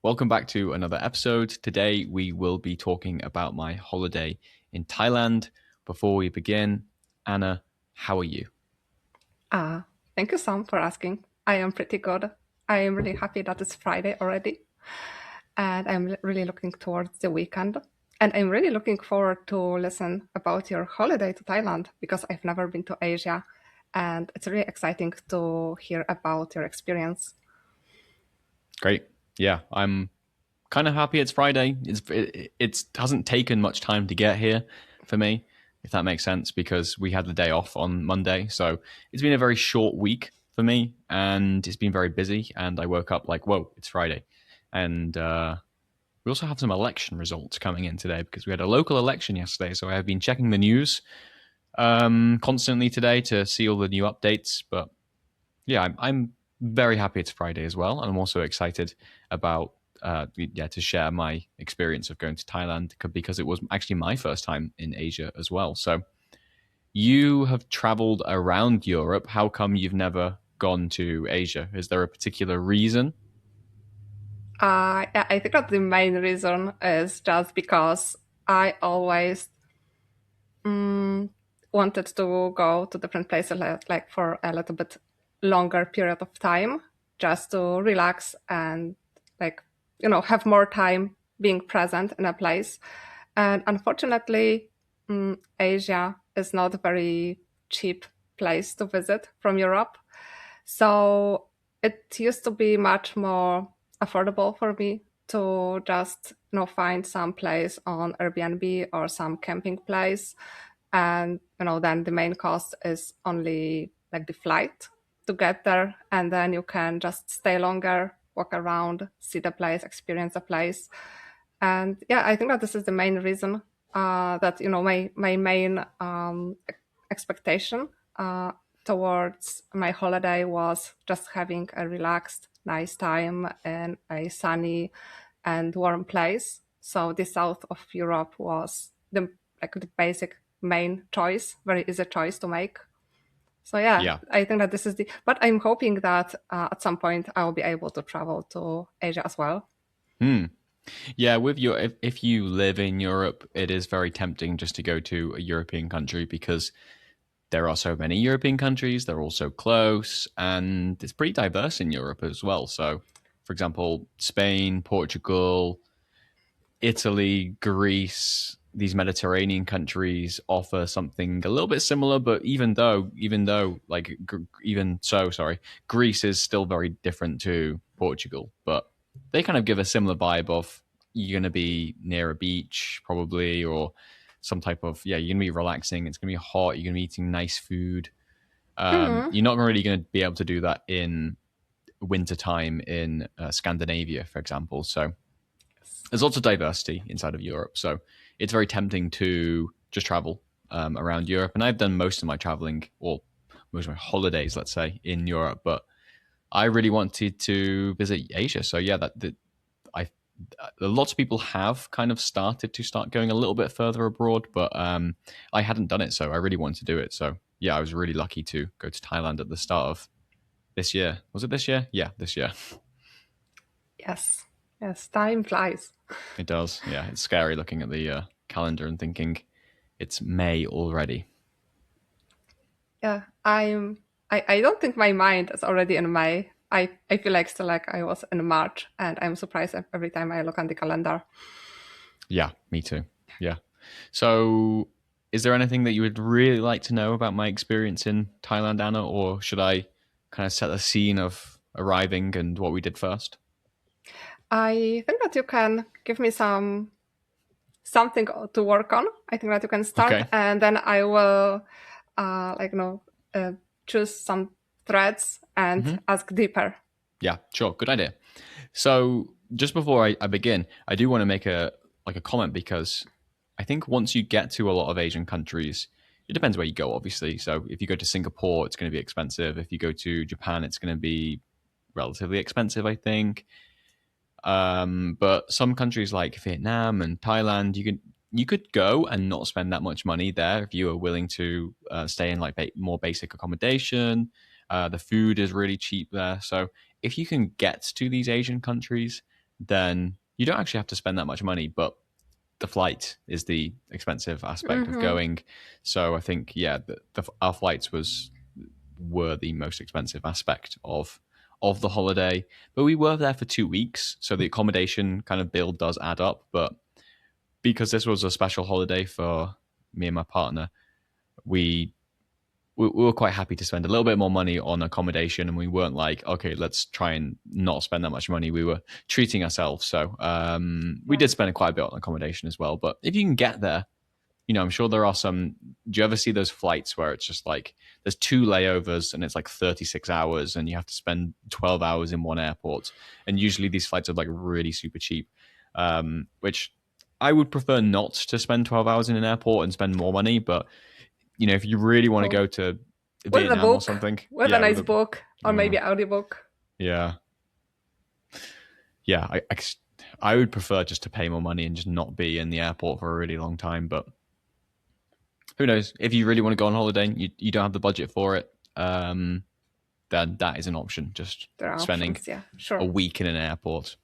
Welcome back to another episode. Today we will be talking about my holiday in Thailand. Before we begin, Anna, how are you? Thank you, Sam, for asking. I am pretty good. I am really happy that it's Friday already, and I'm really looking towards the weekend. And I'm really looking forward to listen about your holiday to Thailand because I've never been to Asia, and it's really exciting to hear about your experience. Great. Yeah, I'm kind of happy it's Friday. It hasn't taken much time to get here for me, if that makes sense, because we had the day off on Monday. So it's been a very short week for me, and it's been very busy. And I woke up like, whoa, it's Friday. And we also have some election results coming in today because we had a local election yesterday. So I have been checking the news constantly today to see all the new updates. But yeah, I'm very happy it's Friday as well. And I'm also excited about to share my experience of going to Thailand because it was actually my first time in Asia as well. So you have traveled around Europe. How come you've never gone to Asia? Is there a particular reason? Yeah, I think that the main reason is just because I always wanted to go to different places like for a little bit longer period of time just to relax and like have more time being present in a place. And unfortunately, Asia is not a very cheap place to visit from Europe, so it used to be much more affordable for me to just find some place on Airbnb or some camping place, and then the main cost is only like the flight to get there, and then you can just stay longer, walk around, see the place, experience the place. And yeah, I think that this is the main reason that my main expectation towards my holiday was just having a relaxed nice time in a sunny and warm place. So the south of Europe was the basic main choice, very easy choice to make. So yeah, Yeah. I think that this is but I'm hoping that at some point I will be able to travel to Asia as well. Hmm. Yeah, with your if you live in Europe, it is very tempting just to go to a European country because there are so many European countries. They're all so close, and it's pretty diverse in Europe as well. So, for example, Spain, Portugal, Italy, Greece, these Mediterranean countries offer something a little bit similar. But even though, like even so, sorry, Greece is still very different to Portugal, but they kind of give a similar vibe of you're going to be near a beach probably or some type of you're going to be relaxing. It's going to be hot. You're going to be eating nice food. Hmm. You're not really going to be able to do that in wintertime in Scandinavia, for example. So there's lots of diversity inside of Europe. So it's very tempting to just travel around Europe. And I've done most of my traveling, or most of my holidays, let's say, in Europe. But I really wanted to visit Asia. So yeah, I lots of people have kind of started to start going a little bit further abroad, but I hadn't done it, so I really wanted to do it. So yeah, I was really lucky to go to Thailand at the start of this year. Was it this year? Yeah, this year. Yes, yes, time flies. It does. Yeah, it's scary looking at the calendar and thinking it's May already. Yeah, I don't think my mind is already in May. I feel like still like I was in March, and I'm surprised every time I look on the calendar. Yeah, me too. Yeah. So, is there anything that you would really like to know about my experience in Thailand, Anna, or should I kind of set the scene of arriving and what we did first? I think that you can give me something to work on. I think that you can start, Okay. and then I will like choose some threads and Hmm. ask deeper. Yeah, sure. Good idea. So, just before I begin, I do want to make a comment because I think once you get to a lot of Asian countries, it depends where you go, obviously. So, if you go to Singapore, it's going to be expensive. If you go to Japan, it's going to be relatively expensive, I think. But some countries like Vietnam and Thailand, you could go and not spend that much money there if you are willing to stay in like more basic accommodation. The food is really cheap there, so if you can get to these Asian countries, then you don't actually have to spend that much money, but the flight is the expensive aspect of Mm-hmm. going. So I think, yeah, our flights were the most expensive aspect of the holiday. But we were there for 2 weeks, so the accommodation kind of bill does add up. But because this was a special holiday for me and my partner, we we were quite happy to spend a little bit more money on accommodation, and we weren't like, okay, let's try and not spend that much money. We were treating ourselves. So we Yeah. did spend quite a bit on accommodation as well. But if you can get there, I'm sure there are some. Do you ever see those flights where it's just like there's 2 layovers and it's like 36 hours and you have to spend 12 hours in one airport? And usually these flights are like really super cheap, which I would prefer not to spend 12 hours in an airport and spend more money. But if you really want to Oh, go to with a Vietnam or book, something, with a yeah, nice book, or uh, maybe audiobook. yeah, yeah. I would prefer just to pay more money and just not be in the airport for a really long time. But who knows? If you really want to go on holiday, you don't have the budget for it. Then that is an option. Just There are spending options. Yeah, a sure. week in an airport.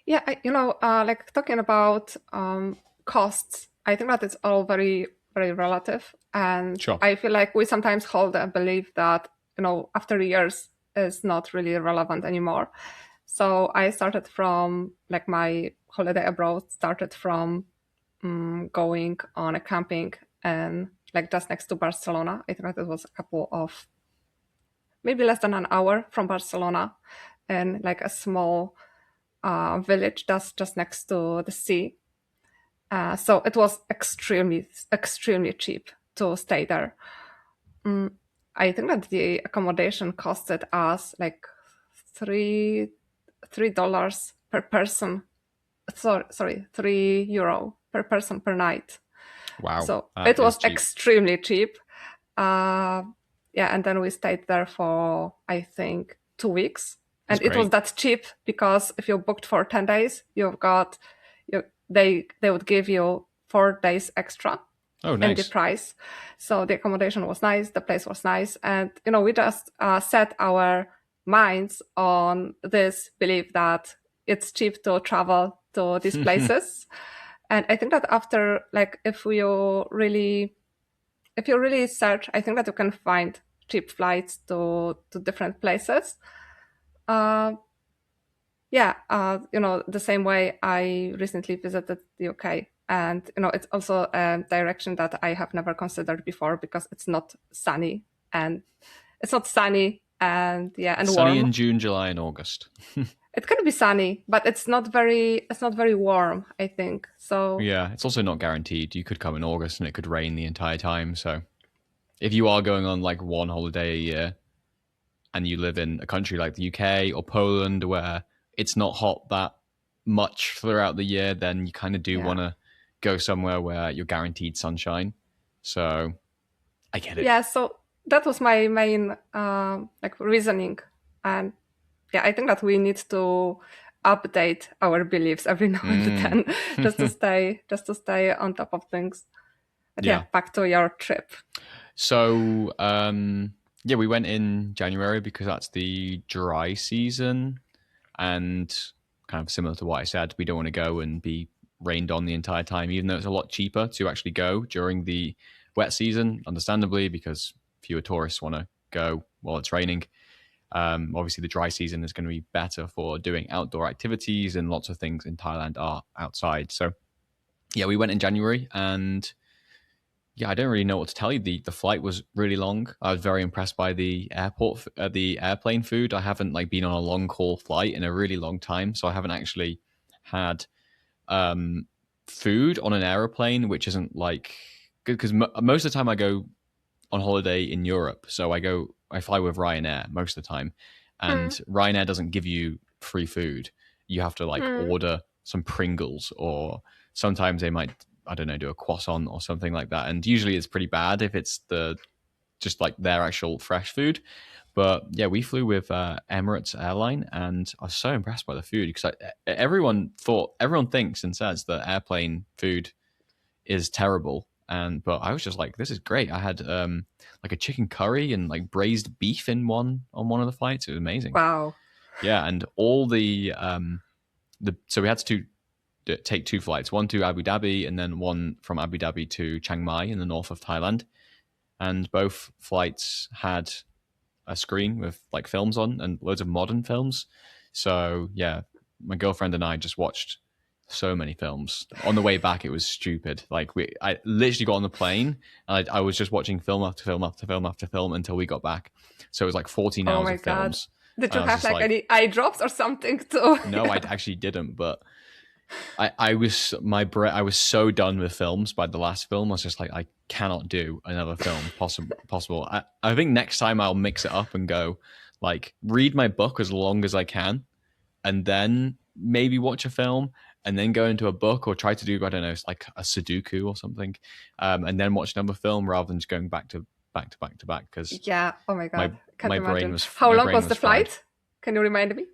Yeah, like talking about costs, I think that it's all very, very relative. And Sure. I feel like we sometimes hold a belief that, after years is not really relevant anymore. So I started from, like, my holiday abroad started from going on a camping and like just next to Barcelona. I think that it was a couple of, maybe less than an hour from Barcelona, and like a small village that's just next to the sea. So it was extremely, extremely cheap to stay there. Mm, I think that the accommodation costed us like $3 per person. Sorry, €3 per person per night. Wow, So that it is was cheap. extremely cheap. Uh, yeah, and then we stayed there for, I think, 2 weeks. That's And it was great. that cheap because if you booked for 10 days, they would give you 4 days extra Oh, in the nice. price. So the accommodation was nice, the place was nice. And, we just set our minds on this belief that it's cheap to travel to these places. And I think that after, like, if you really search, I think that you can find cheap flights to different places. Uh, yeah, the same way I recently visited the UK, and it's also a direction that I have never considered before because it's not sunny and yeah, and Sunny warm. in June, July, and August. It can be sunny, but it's not very warm, I think. So Yeah, it's also not guaranteed. You could come in August and it could rain the entire time. So if you are going on like one holiday a year and you live in a country like the UK or Poland where it's not hot that much throughout the year, then you kind of do want yeah. to go somewhere where you're guaranteed sunshine. So I get it. Yeah, so that was my main like reasoning. And yeah, I think that we need to update our beliefs every now and Mm. then just to stay on top of things. But yeah, Yeah. back to your trip. So yeah, we went in January because that's the dry season, and kind of similar to what I said, we don't want to go and be rained on the entire time, even though it's a lot cheaper to actually go during the wet season, understandably, because fewer tourists want to go while it's raining. Obviously, the dry season is going to be better for doing outdoor activities, and lots of things in Thailand are outside. So, yeah, we went in January, and yeah, I don't really know what to tell you. The flight was really long. I was very impressed by the airplane food. I haven't like been on a long haul flight in a really long time, so I haven't actually had um, food on an aeroplane, which isn't like good because most of the time I go on holiday in Europe, so I fly with Ryanair most of the time, and Hmm. Ryanair doesn't give you free food. You have to like Hmm. order some Pringles, or sometimes they might, I don't know, do a croissant or something like that. And usually it's pretty bad if it's just like their actual fresh food. But yeah, we flew with Emirates Airline, and I was so impressed by the food because everyone thinks and says that airplane food is terrible. But I was just like, this is great. I had like a chicken curry and like braised beef in one on one of the flights. It was amazing. Wow. Yeah, and all so we had to take two flights, one to Abu Dhabi and then one from Abu Dhabi to Chiang Mai in the north of Thailand. And both flights had a screen with like films on and loads of modern films. So yeah, my girlfriend and I just watched so many films. On the way back, it was stupid. Like I literally got on the plane and I was just watching film after film after film after film until we got back. So it was like 14 Oh hours my of God. films. Did And you I was have just like like, any eye drops or something too? no, I actually didn't. But I was I was so done with films by the last film. I was just like, I cannot do another film possible. I think next time I'll mix it up and go like read my book as long as I can, and then maybe watch a film, and then go into a book or try to do, I don't know, like a Sudoku or something, and then watch another film rather than just going back to back to back to back because Yeah. Oh my my God. Can't imagine. How my long brain was the was fried. flight? Can you remind me?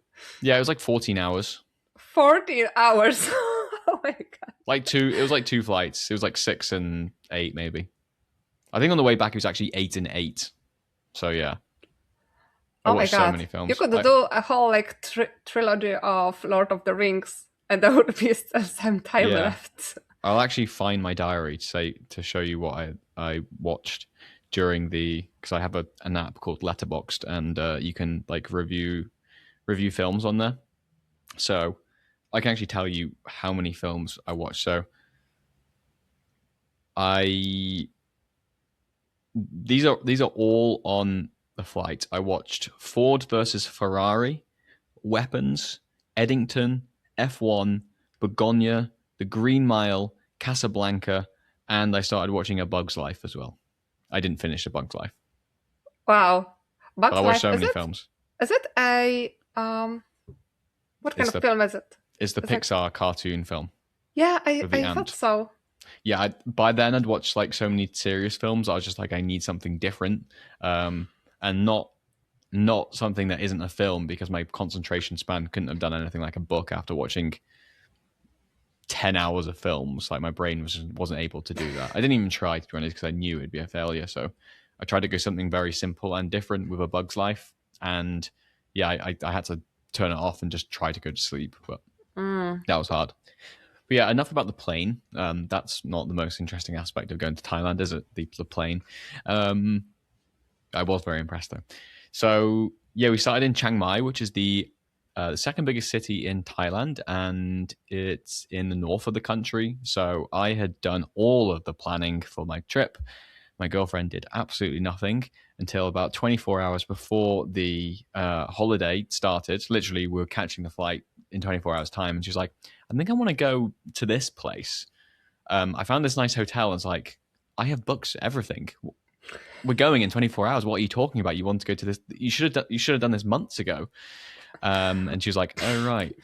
Yeah, it was like 14 hours. 14 hours. Oh my God. It was like two flights. It was like 6 and 8 maybe. I think on the way back it was actually 8 and 8. So yeah, I Oh my watched so God. many You films. could do a whole like trilogy of Lord of the Rings, and there would be still some time Yeah, left. I'll actually find my diary to show you what I watched during because I have an app called Letterboxd, and you can like review films on there. So I can actually tell you how many films I watched. So I these are all on the flight. I watched Ford versus Ferrari, Weapons, Eddington, F1, Begonia, The Green Mile, Casablanca, and I started watching A Bug's Life as well. I didn't finish A Bug's Life, Wow. but I Bugs watched Life, so many films. is it a what kind It's of the film is it? it's the Is it Pixar cartoon film Yeah, with the I thought ant. so. Yeah, by then I'd watched like so many serious films. I was just like, I need something different, and not something that isn't a film because my concentration span couldn't have done anything like a book after watching 10 hours of films. Like my brain wasn't able to do that. I didn't even try, to be honest, because I knew it'd be a failure. So I tried to go something very simple and different with A Bug's Life, and yeah, I had to turn it off and just try to go to sleep, but that was hard. But yeah, enough about the plane. That's not the most interesting aspect of going to Thailand, is it? The plane. I was very impressed though. So yeah, we started in Chiang Mai, which is the second biggest city in Thailand, and it's in the north of the country. So I had done all of the planning for my trip. My girlfriend did absolutely nothing until about 24 hours before the holiday started. Literally, we were catching the flight in 24 hours' time, and she's like, I think I want to go to this place. I found this nice hotel, and it's like, I have books, everything. We're going in 24 hours. What are you talking about? You want to go to this? You should have done this months ago. And she was like, oh, right.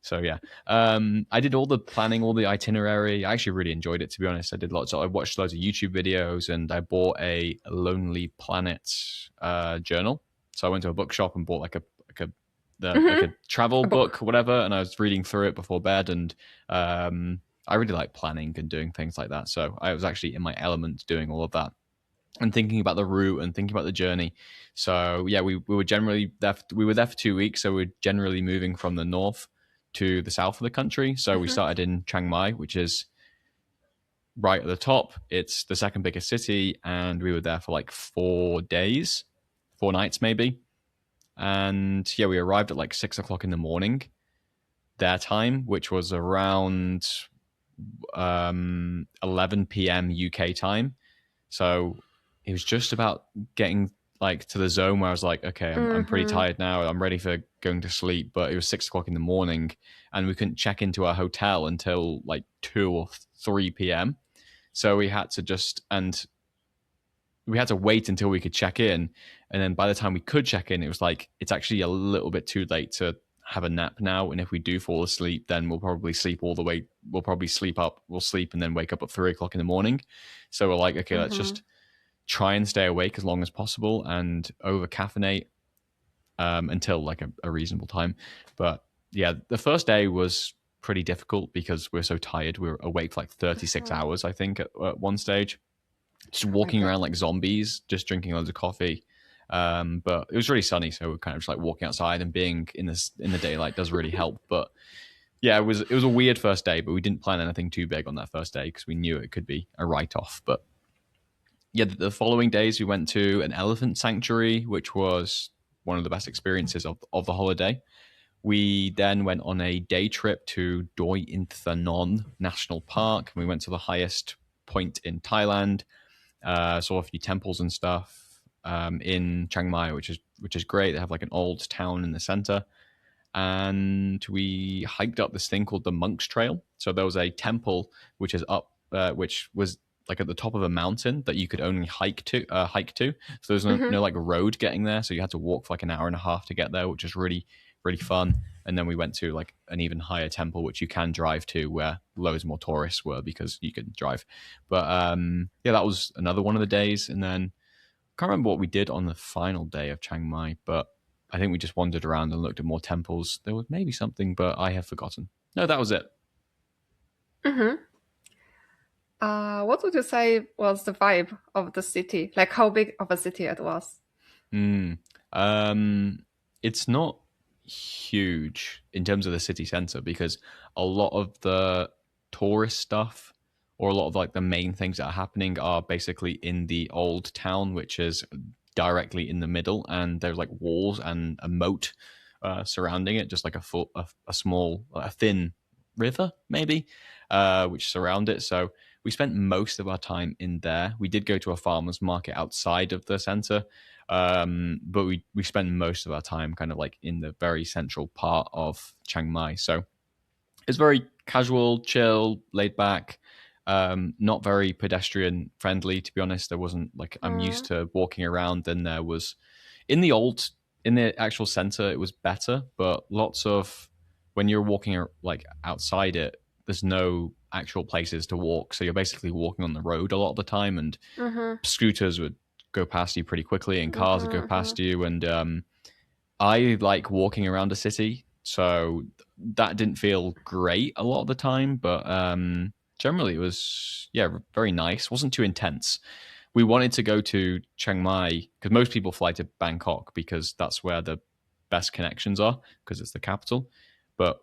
So yeah, I did all the planning, all the itinerary. I actually really enjoyed it, to be honest. I watched loads of YouTube videos, and I bought a Lonely Planet journal. So I went to a bookshop and bought like a travel book or whatever, and I was reading through it before bed. And I really like planning and doing things like that. So I was actually in my element doing all of that and thinking about the route and thinking about the journey. So yeah, we were generally there. We were there for 2 weeks, so we're generally moving from the north to the south of the country. So we started in Chiang Mai, which is right at the top. It's the second biggest city, and we were there for like 4 days, 4 nights maybe. And yeah, we arrived at like 6 o'clock in the morning, their time, which was around 11 p.m. UK time. So it was just about getting like to the zone where I was like, okay, I'm pretty tired now. I'm ready for going to sleep. But it was 6 o'clock in the morning, and we couldn't check into our hotel until like 2 or 3 p.m. So we had to wait until we could check in. And then by the time we could check in, it was like, it's actually a little bit too late to have a nap now. And if we do fall asleep, then we'll probably sleep all the way. We'll probably we'll sleep and then wake up at 3 o'clock in the morning. So we're like, okay, let's just try and stay awake as long as possible and over caffeinate until like a reasonable time. But yeah, the first day was pretty difficult because we're so tired. We were awake for like 36 hours, I think, at one stage. Just walking around like zombies, just drinking loads of coffee. But it was really sunny, so we're kind of just like walking outside, and being in the daylight does really help. But yeah, it was a weird first day, but we didn't plan anything too big on that first day because we knew it could be a write off. But yeah, the following days we went to an elephant sanctuary, which was one of the best experiences of the holiday. We then went on a day trip to Doi Inthanon National Park. We went to the highest point in Thailand, saw a few temples and stuff in Chiang Mai, which is great. They have like an old town in the center, and we hiked up this thing called the Monk's Trail. So there was a temple which is up, which was like at the top of a mountain that you could only hike to. So there's no like road getting there, so you had to walk for like an hour and a half to get there, which is really really fun. And then we went to like an even higher temple, which you can drive to, where loads more tourists were because you could drive. But yeah, that was another one of the days. And then I can't remember what we did on the final day of Chiang Mai, but I think we just wandered around and looked at more temples. There was maybe something, but I have forgotten. No, that was it. Mm-hmm. What would you say was the vibe of the city? Like how big of a city it was? Mm. It's not huge in terms of the city center because a lot of the tourist stuff or a lot of like the main things that are happening are basically in the old town, which is directly in the middle, and there's like walls and a moat surrounding it, just like a small, a thin river maybe, which surround it. So we spent most of our time in there. We did go to a farmer's market outside of the center, but we spent most of our time kind of like in the very central part of Chiang Mai. So it's very casual, chill, laid back, not very pedestrian friendly, to be honest. There wasn't like, I'm used Mm, to walking around, and there was in the old in the actual center it was better, but lots of when you're walking like outside it, there's no actual places to walk, so you're basically walking on the road a lot of the time, and mm-hmm, scooters would go past you pretty quickly and cars would go mm-hmm, past you. And I like walking around a city, so that didn't feel great a lot of the time, but generally it was, yeah, very nice. Wasn't too intense. We wanted to go to Chiang Mai because most people fly to Bangkok because that's where the best connections are because it's the capital. But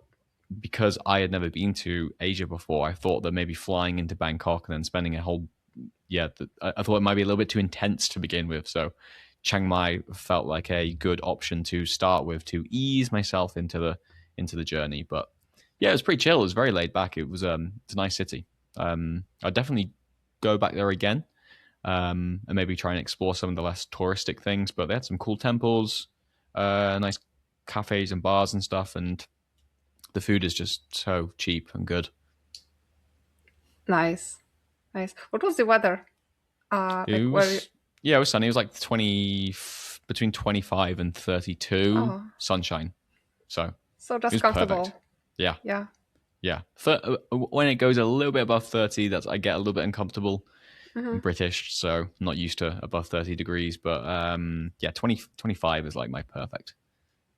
because I had never been to Asia before, I thought that maybe flying into Bangkok and then spending a whole, yeah, I thought it might be a little bit too intense to begin with. So Chiang Mai felt like a good option to start with to ease myself into the journey. But yeah, it was pretty chill. It was very laid back. It's a nice city. I'd definitely go back there again, and maybe try and explore some of the less touristic things. But they had some cool temples, nice cafes and bars and stuff, and the food is just so cheap and good. nice, nice. What was the weather? It Like where? was, yeah, it was sunny. It was like 20 between 25 and 32 Oh, sunshine. So so it just was perfect. comfortable. Yeah, Yeah. yeah. When it goes a little bit above 30, that's I get a little bit uncomfortable. I'm Mm-hmm, British, so I'm not used to above 30 degrees. But yeah, 25 is like my perfect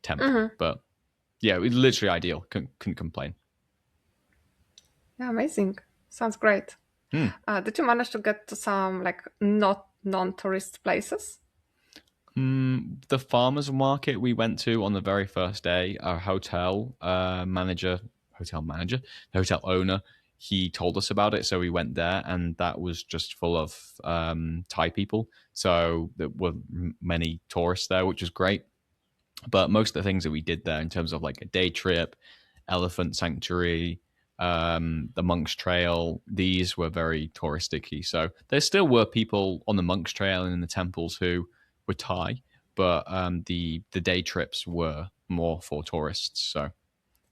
temp. mm-hmm. But yeah, it was literally ideal. Couldn't complain. Yeah, amazing. Sounds great. Hmm. Did you manage to get to some like not non-tourist places? The farmers market we went to on the very first day, our hotel manager, the hotel owner, he told us about it. So we went there, and that was just full of Thai people. So there were many tourists there, which was great. But most of the things that we did there in terms of like a day trip, elephant sanctuary, the Monk's Trail, these were very touristic-y. So there still were people on the Monk's Trail and in the temples who were Thai, but the day trips were more for tourists. So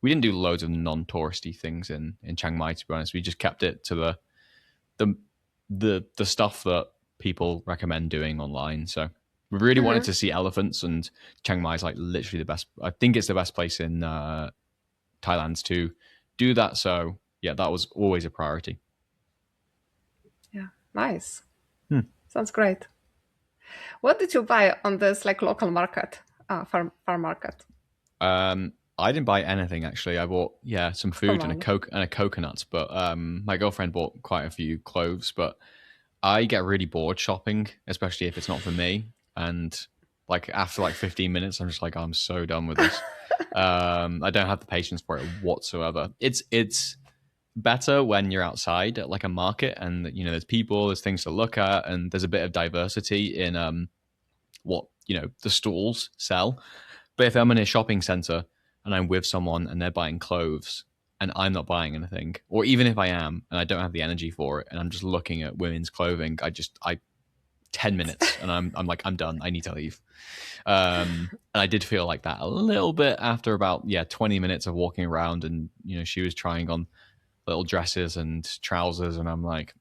we didn't do loads of non-touristy things in Chiang Mai. To be honest, we just kept it to the the stuff that people recommend doing online. So we really wanted Mm-hmm. to see elephants, and Chiang Mai is like literally the best. I think it's the best place in Thailand to do that. So yeah, that was always a priority. Yeah, nice. Hmm. Sounds great. What did you buy on this like local market, farm market? I didn't buy anything actually. I bought, yeah, some Come food and on. a coconut, but my girlfriend bought quite a few clothes. But I get really bored shopping, especially if it's not for me. And Like after like 15 minutes, I'm just like, I'm so done with this. I don't have the patience for it whatsoever. It's better when you're outside at like a market and there's people, there's things to look at, and there's a bit of diversity in what the stalls sell. But if I'm in a shopping center and I'm with someone and they're buying clothes and I'm not buying anything, or even if I am and I don't have the energy for it and I'm just looking at women's clothing, I 10 minutes and I'm like, I'm done, I need to leave. And I did feel like that a little bit after about 20 minutes of walking around, and she was trying on little dresses and trousers, and I'm like,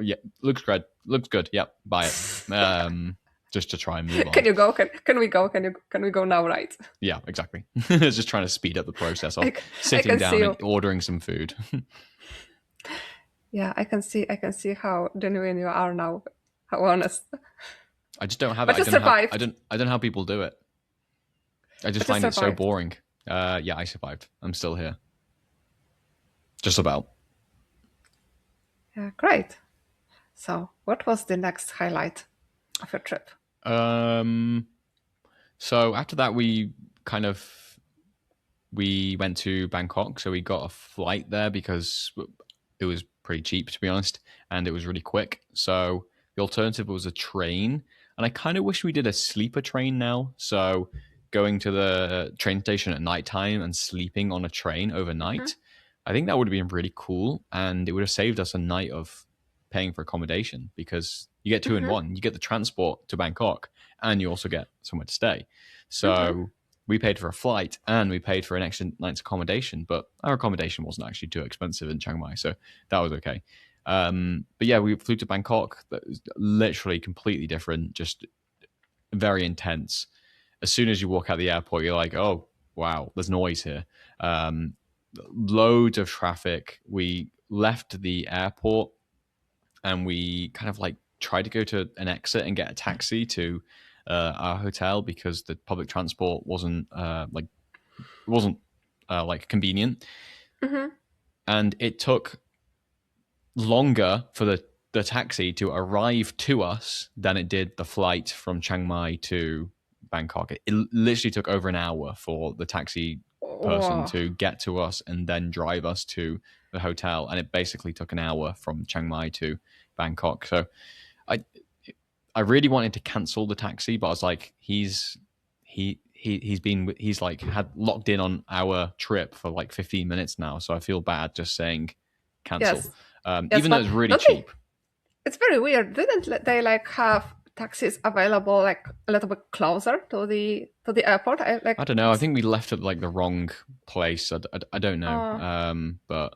yeah, looks good, yep, buy it. Just to try and move on. Can you go? Can we go? Can we go now? Right? Yeah, exactly. Just trying to speed up the process of sitting down and ordering some food. Yeah, I can see how genuine you are now. How honest. I just don't have it. I don't know how people do it. I just find it so boring. Yeah, I survived. I'm still here. Just about. Yeah, great. So, what was the next highlight of your trip? So after that, we went to Bangkok. So we got a flight there because it was pretty cheap, to be honest, and it was really quick. So the alternative was a train, and I kind of wish we did a sleeper train now. So going to the train station at nighttime and sleeping on a train overnight, I think that would have been really cool, and it would have saved us a night of paying for accommodation, because you get two in one. You get the transport to Bangkok, and you also get somewhere to stay. So we paid for a flight and we paid for an extra night's accommodation, but our accommodation wasn't actually too expensive in Chiang Mai, so that was okay. But yeah, we flew to Bangkok. That was literally completely different, just very intense. As soon as you walk out the airport, you're like, oh, wow, there's noise here. Loads of traffic. We left the airport and we kind of like tried to go to an exit and get a taxi to our hotel, because the public transport wasn't convenient. And it took longer for the taxi to arrive to us than it did the flight from Chiang Mai to Bangkok. It literally took over an hour for the taxi person to get to us and then drive us to the hotel, and it basically took an hour from Chiang Mai to Bangkok. So I really wanted to cancel the taxi, but I was like, he's like had locked in on our trip for like 15 minutes now, so I feel bad just saying cancel. Yes. Even though it's really cheap. It's very weird. Didn't they like have taxis available like a little bit closer to the airport? I don't know. I think we left at like the wrong place. I don't know. But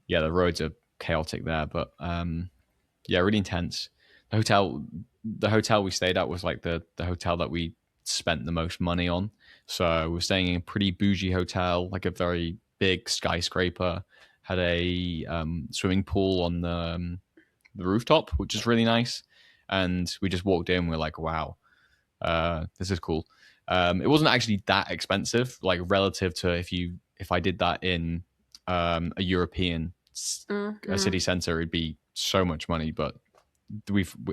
yeah, the roads are chaotic there. But yeah, really intense. The hotel we stayed at was like the hotel that we spent the most money on. So we're staying in a pretty bougie hotel, like a very big skyscraper, had a swimming pool on the rooftop, which is really nice. And we just walked in, we're like, wow, this is cool. It wasn't actually that expensive, like relative to if I did that in a European a city center, it'd be so much money. But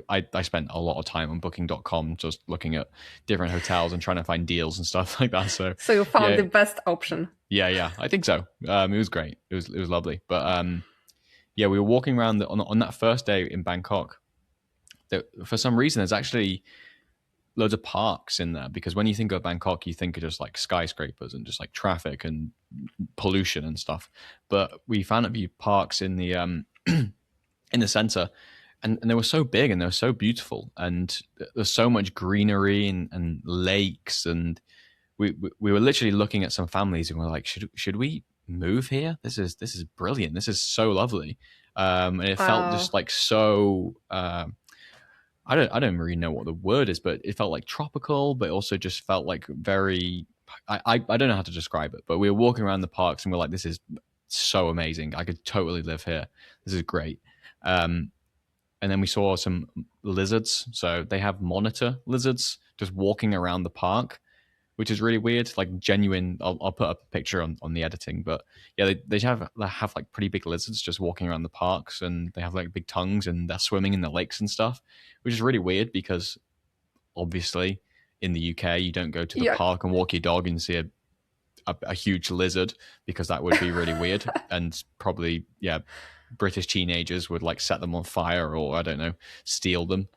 I spent a lot of time on booking.com just looking at different hotels and trying to find deals and stuff like that. So you found the best option. Yeah, I think so. It was great. It was lovely. But yeah, we were walking around on that first day in Bangkok. For some reason, there's actually loads of parks in there, because when you think of Bangkok, you think of just like skyscrapers and just like traffic and pollution and stuff. But we found a few parks in the in the center. And they were so big and they were so beautiful, and there's so much greenery and lakes, and we were literally looking at some families and we're like, should we move here? This is brilliant. This is so lovely. And it felt just like so. I don't really know what the word is, but it felt like tropical, but also just felt like very. I don't know how to describe it, but we were walking around the parks and we're like, this is so amazing. I could totally live here. This is great. And then we saw some lizards. So they have monitor lizards just walking around the park, which is really weird, like genuine. I'll put up a picture on the editing, but yeah, they have like pretty big lizards just walking around the parks, and they have like big tongues and they're swimming in the lakes and stuff, which is really weird because obviously in the UK, you don't go to the Yeah. park and walk your dog and see a huge lizard, because that would be really weird, and probably British teenagers would like set them on fire, or I don't know, steal them.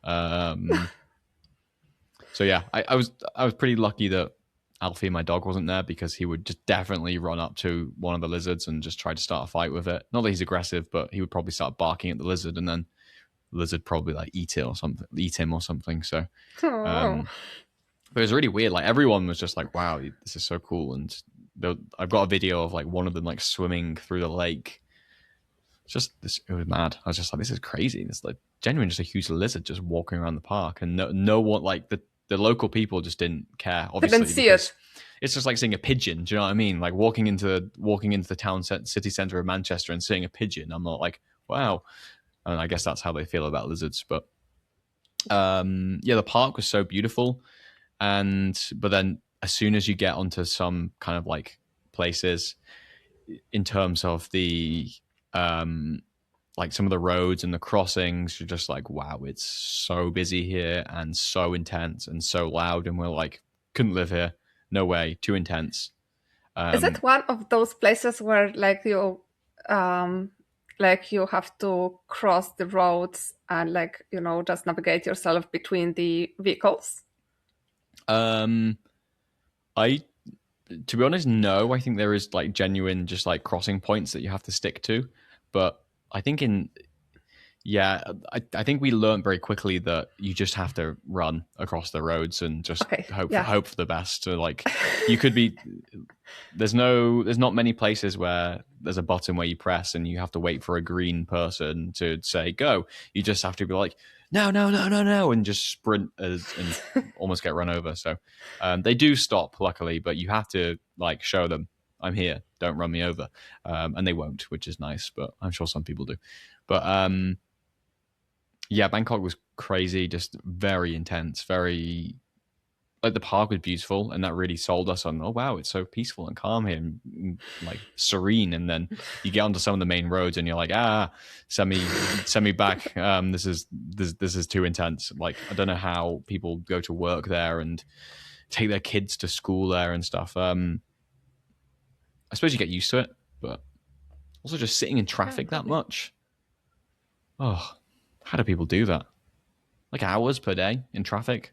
So yeah, I was pretty lucky that Alfie, my dog, wasn't there, because he would just definitely run up to one of the lizards and just try to start a fight with it. Not that he's aggressive, but he would probably start barking at the lizard, and then the lizard probably like eat him or something. So, Oh. but it was really weird. Like everyone was just like, "Wow, this is so cool!" And I've got a video of like one of them like swimming through the lake. Just this, it was mad. I was just like, "This is crazy." It's like genuinely just a huge lizard just walking around the park, and no one, like the local people just didn't care. Obviously, Didn't see it. it's just like seeing a pigeon. Do you know what I mean? Like walking into the city center of Manchester and seeing a pigeon. I'm not like, wow. And I guess that's how they feel about lizards. But the park was so beautiful. But then as soon as you get onto some kind of like places in terms of the like some of the roads and the crossings, you're just like, wow, it's so busy here and so intense and so loud, and we're like, couldn't live here, no way, too intense. Is it one of those places where like you have to cross the roads and like, just navigate yourself between the vehicles? I To be honest, no. I think there is like genuine just like crossing points that you have to stick to, but I think I think we learned very quickly that you just have to run across the roads and just hope for the best. So like you could be there's not many places where there's a button where you press and you have to wait for a green person to say go. You just have to be like, no, and just sprint and almost get run over. So they do stop, luckily, but you have to like show them, I'm here, don't run me over. And they won't, which is nice, but I'm sure some people do. But Bangkok was crazy, just very intense, very like the park was beautiful, and that really sold us on, oh wow, it's so peaceful and calm here and like serene. And then you get onto some of the main roads and you're like, send me back. This is too intense. Like I don't know how people go to work there and take their kids to school there and stuff. I suppose you get used to it, but also just sitting in traffic that much. Oh, how do people do that? Like hours per day in traffic?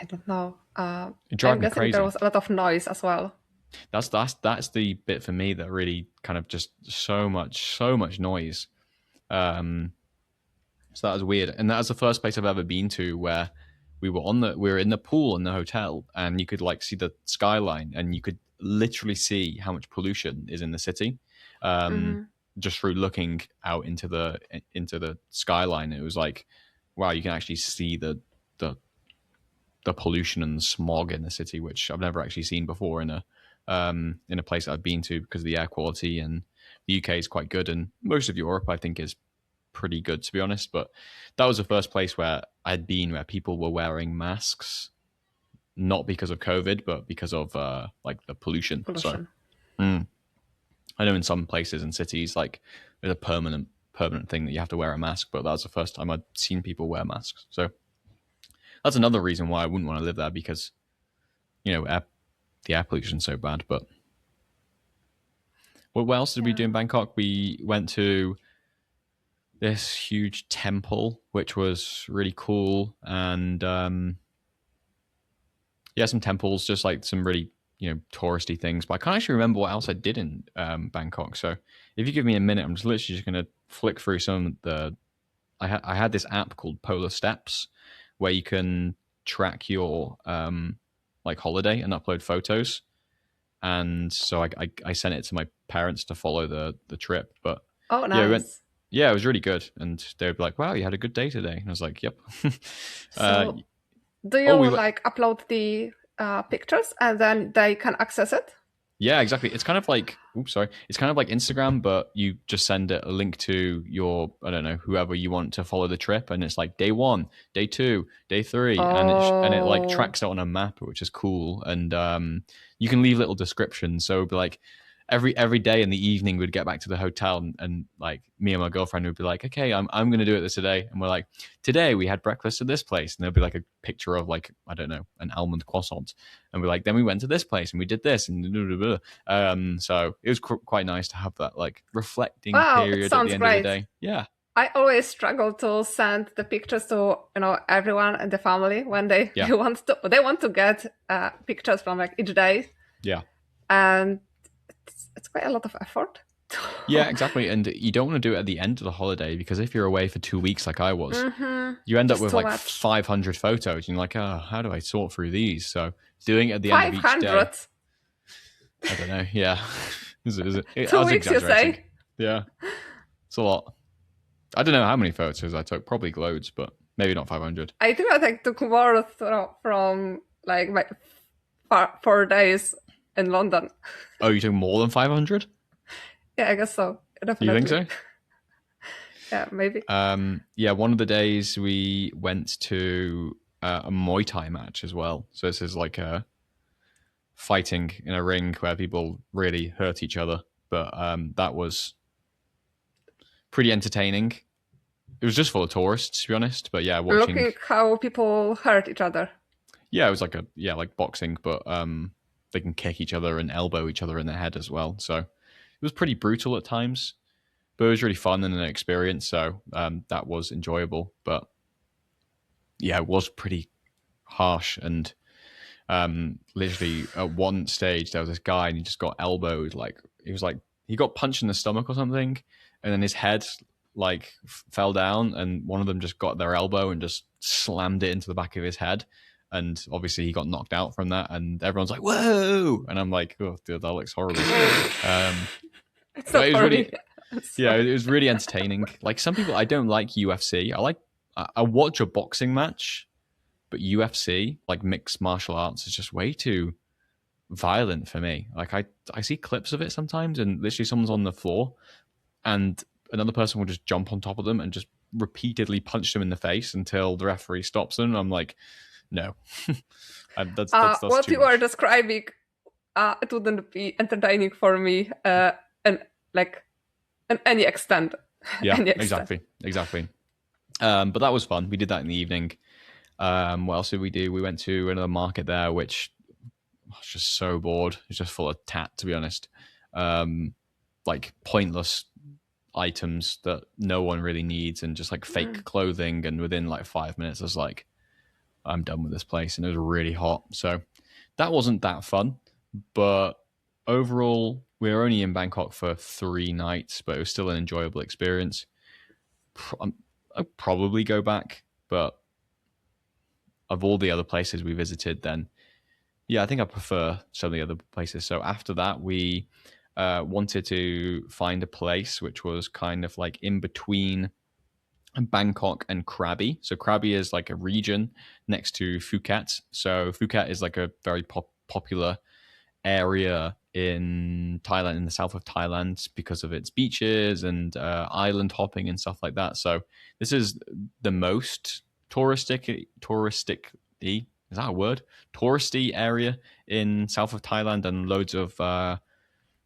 I don't know. It I'm drives me guessing crazy. there was a lot of noise as well. That's the bit for me that really kind of just so much noise. So that was weird, and that was the first place I've ever been to where we were in the pool in the hotel, and you could like see the skyline, and you could literally see how much pollution is in the city. Just through looking out into the skyline, it was like, wow, you can actually see the pollution and the smog in the city, which I've never actually seen before in a place that I've been to, because the air quality in the UK is quite good, and most of Europe I think is pretty good, to be honest. But that was the first place where I'd been where people were wearing masks, not because of COVID, but because of like the pollution. So I know in some places and cities, like there's a permanent thing that you have to wear a mask, but that was the first time I'd seen people wear masks. So that's another reason why I wouldn't want to live there, because the air pollution's so bad. But what else did we do in Bangkok? We went to this huge temple, which was really cool, and some temples, just like some really touristy things. But I can't actually remember what else I did in Bangkok. So if you give me a minute, I'm just literally just going to flick through some of the. I had this app called Polar Steps, where you can track your like holiday and upload photos. And so I sent it to my parents to follow the trip. But oh, nice. It was really good. And they would be like, wow, you had a good day today. And I was like, yep. So do you like upload the pictures and then they can access it? Yeah, exactly. It's kind of like, it's kind of like Instagram, but you just send it a link to your, I don't know, whoever you want to follow the trip, and it's like day 1, day 2, day 3, and it like tracks it on a map, which is cool. And you can leave little descriptions. So it'd be like, every day in the evening we'd get back to the hotel and like me and my girlfriend would be like, okay, I'm gonna do it this today, and we're like, today we had breakfast at this place, and there'll be like a picture of like, I don't know, an almond croissant, and we're like, then we went to this place and we did this and blah, blah, blah. So it was quite nice to have that like reflecting Wow, it period at the sounds end of the great. day. Yeah. I always struggle to send the pictures to everyone in the family when they, Yeah. they want to get pictures from like each day, Yeah. and it's quite a lot of effort. Yeah, exactly. And you don't want to do it at the end of the holiday, because if you're away for 2 weeks like I was, you end up Just with too like much. 500 photos. And you're like, oh, how do I sort through these? So doing it at the end of each day. 500. I don't know. Yeah. I 2 was weeks, you exaggerating. say? Yeah. It's a lot. I don't know how many photos I took. Probably loads, but maybe not 500. I think I took more from like my 4 days in London. Oh, you took more than 500? Yeah, I guess so. Definitely. You think so? Yeah, maybe. Yeah, one of the days we went to a Muay Thai match as well. So this is like a fighting in a ring where people really hurt each other. But that was pretty entertaining. It was just full of tourists, to be honest. But yeah, watching. Looking how people hurt each other. Yeah, it was like like boxing, but they can kick each other and elbow each other in the head as well. So it was pretty brutal at times, but it was really fun and an experience. So that was enjoyable. But yeah, it was pretty harsh. And literally at one stage there was this guy and he just got elbowed. Like he got punched in the stomach or something, and then his head like fell down, and one of them just got their elbow and just slammed it into the back of his head. And obviously he got knocked out from that, and everyone's like, whoa. And I'm like, oh, dude, that looks horrible. It's so it was funny. really, yeah, it was really entertaining. Like some people, I don't like UFC. I watch a boxing match, but UFC, like mixed martial arts, is just way too violent for me. Like I see clips of it sometimes, and literally someone's on the floor, and another person will just jump on top of them and just repeatedly punch them in the face until the referee stops them. I'm like, no. that's what too you much. are describing, it wouldn't be entertaining for me, and like in any extent. Yeah, any extent. exactly. But that was fun. We did that in the evening. What else did we do? We went to another market there, which I was just so bored. It's just full of tat, to be honest. Like pointless items that no one really needs, and just like fake clothing. And within like 5 minutes, I was like, I'm done with this place. And it was really hot. So that wasn't that fun. But overall, we were only in Bangkok for 3 nights, but it was still an enjoyable experience. I'll probably go back, but of all the other places we visited, then yeah, I think I prefer some of the other places. So after that, we wanted to find a place which was kind of like in between Bangkok and Krabi. So Krabi is like a region next to Phuket. So Phuket is like a very popular area in Thailand, in the south of Thailand, because of its beaches and island hopping and stuff like that. So this is the most touristic, is that a word? Touristy area in south of Thailand, and loads of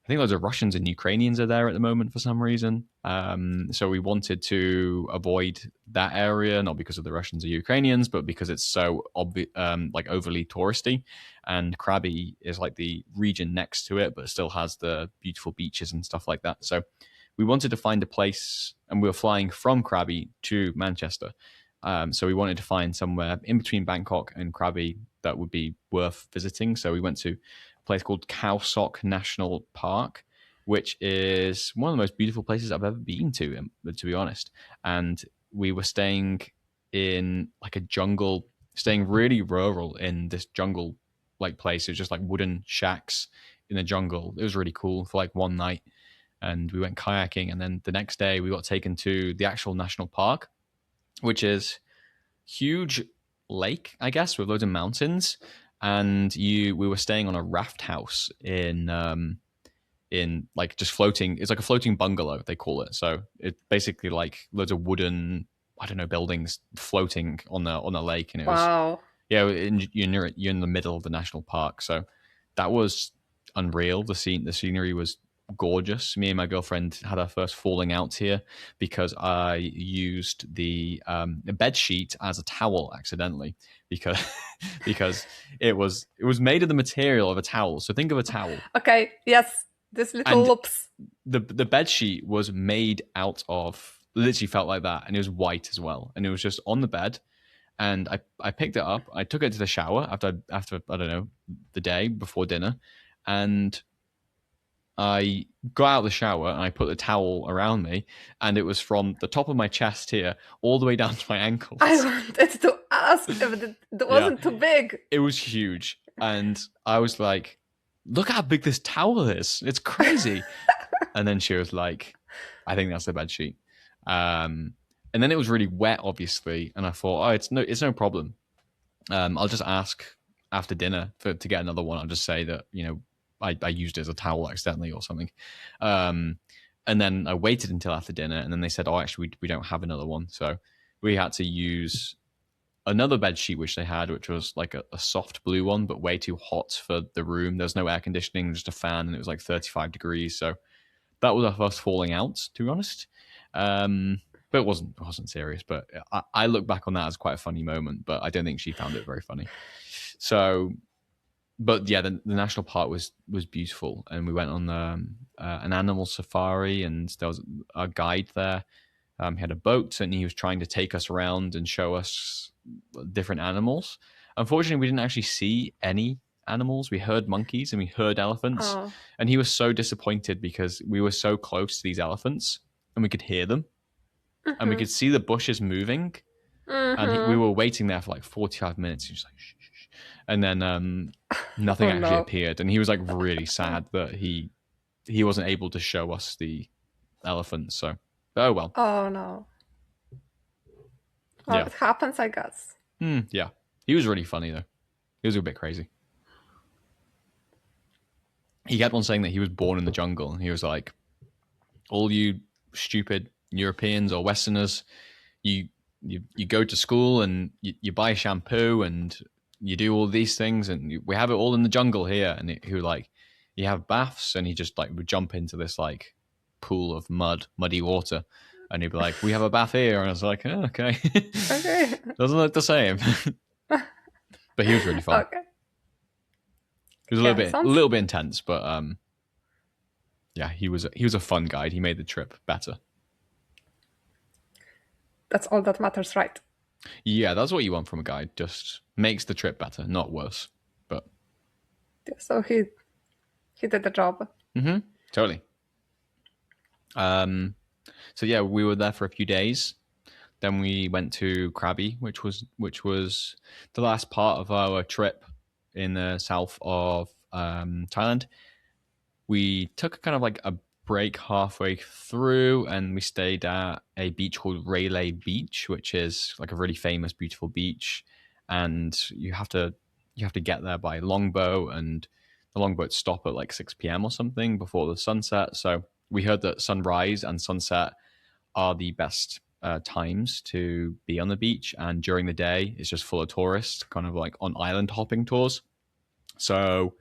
I think loads of Russians and Ukrainians are there at the moment for some reason. So we wanted to avoid that area, not because of the Russians or Ukrainians, but because it's so like overly touristy. And Krabi is like the region next to it, but still has the beautiful beaches and stuff like that. So we wanted to find a place, and we were flying from Krabi to Manchester. So we wanted to find somewhere in between Bangkok and Krabi that would be worth visiting. So we went to place called Khao Sok National Park, which is one of the most beautiful places I've ever been to be honest. And we were staying in like a jungle, staying really rural in this jungle like place. It was just like wooden shacks in the jungle. It was really cool for like one night. And we went kayaking, and then the next day we got taken to the actual national park, which is huge lake, I guess, with loads of mountains. And we were staying on a raft house in like just floating. It's like a floating bungalow, they call it. So it's basically like loads of wooden, I don't know, buildings floating on the lake. And it was, yeah, you're in the middle of the national park. So that was unreal. The scenery was gorgeous. Me and my girlfriend had our first falling out here because I used the bed sheet as a towel accidentally because because it was made of the material of a towel. So think of a towel. Okay, yes, this little And loops. the bed sheet was made out of, literally felt like that, and it was white as well, and it was just on the bed. And I picked it up, I took it to the shower after I don't know, the day before dinner, and I got out of the shower and I put the towel around me, and it was from the top of my chest here all the way down to my ankles. I wanted to ask if it wasn't too big. It was huge, and I was like, look how big this towel is, it's crazy. And then she was like, I think that's the bed sheet. And then it was really wet, obviously, and I thought, oh, it's no problem. I'll just ask after dinner to get another one. I'll just say that, I used it as a towel accidentally or something. And then I waited until after dinner, and then they said, oh, actually, we don't have another one. So we had to use another bed sheet which they had, which was like a soft blue one, but way too hot for the room. There's no air conditioning, just a fan, and it was like 35 degrees. So that was our first falling out, to be honest. But it wasn't serious. But I look back on that as quite a funny moment, but I don't think she found it very funny. So, but yeah, the national park was beautiful, and we went on an animal safari, and there was a guide there. He had a boat, and he was trying to take us around and show us different animals. Unfortunately, we didn't actually see any animals. We heard monkeys and we heard elephants, and he was so disappointed because we were so close to these elephants and we could hear them, and we could see the bushes moving, and we were waiting there for like 45 minutes. He was like, shh, shh, shh. And then nothing actually appeared, and he was like really sad that he wasn't able to show us the elephants. So, oh well. Oh no. Well, it happens, I guess. Yeah, he was really funny though. He was a bit crazy. He kept on saying that he was born in the jungle, and he was like, all you stupid Europeans or Westerners, you go to school and you buy shampoo and you do all these things, and we have it all in the jungle here. And he was like, you have baths, and he just like would jump into this like pool of muddy water, and he'd be like, we have a bath here. And I was like, oh, okay. Okay. Doesn't look the same. But he was really fun. Okay. It was a little bit intense, but yeah, he was a fun guide. He made the trip better. That's all that matters, right? Yeah, that's what you want from a guide. Just makes the trip better, not worse. But yeah, so he did the job. Totally. So yeah, we were there for a few days. Then we went to Krabi, which was the last part of our trip in the south of Thailand. We took kind of like a break halfway through, and we stayed at a beach called Railay Beach, which is like a really famous, beautiful beach. And you have to get there by longboat, and the longboats stop at like 6 p.m. or something before the sunset. So we heard that sunrise and sunset are the best times to be on the beach, and during the day it's just full of tourists, kind of like on island hopping tours. So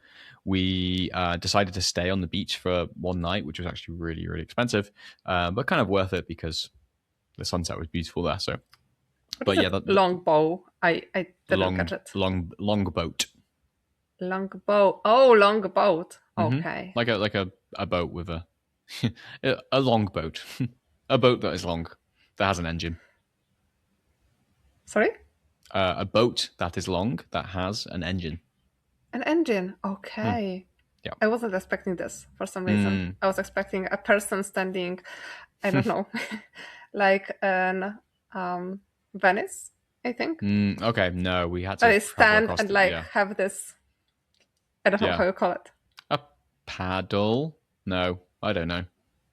we decided to stay on the beach for one night, which was actually really, really expensive, but kind of worth it because the sunset was beautiful there. So, but yeah, longbow. I didn't catch it. Longboat. Longbow. Oh, longboat. Okay. Like a boat with a a longboat, a boat that is long, that has an engine. Sorry? A boat that is long, that has an engine. An engine. Okay. Yeah. I wasn't expecting this for some reason. I was expecting a person standing, I don't know, like in Venice, I think. Okay, no, we had to stand and have this, I don't know how you call it. A paddle? No, I don't know.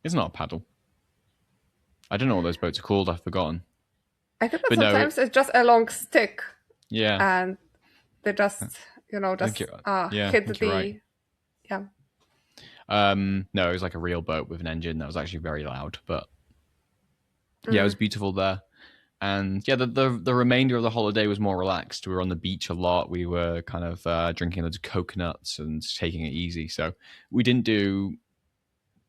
It's not a paddle. I don't know what those boats are called. I've forgotten. I think that sometimes it's just a long stick. Yeah. And they just, hit the... Right. Yeah. No, it was like a real boat with an engine that was actually very loud. But yeah, it was beautiful there. And yeah, the remainder of the holiday was more relaxed. We were on the beach a lot. We were kind of drinking loads of coconuts and taking it easy. So we didn't do